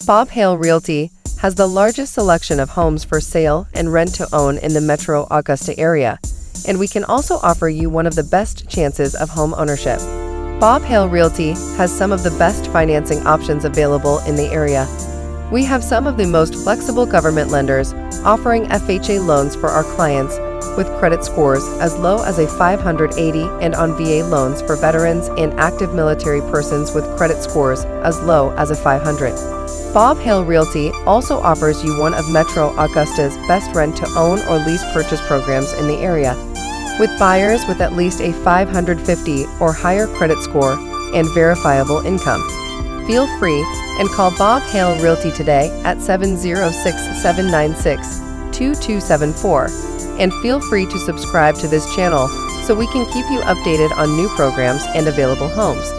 Bob Hale Realty has the largest selection of homes for sale and rent-to-own in the metro Augusta area, and we can also offer you one of the best chances of home ownership. Bob Hale Realty has some of the best financing options available in the area. We have some of the most flexible government lenders offering FHA loans for our clients with credit scores as low as a 580 and on VA loans for veterans and active military persons with credit scores as low as a 500. Bob Hale Realty also offers you one of Metro Augusta's best rent-to-own or lease purchase programs in the area, with buyers with at least a 550 or higher credit score and verifiable income. Feel free and call Bob Hale Realty today at 706-796-2274, and feel free to subscribe to this channel so we can keep you updated on new programs and available homes.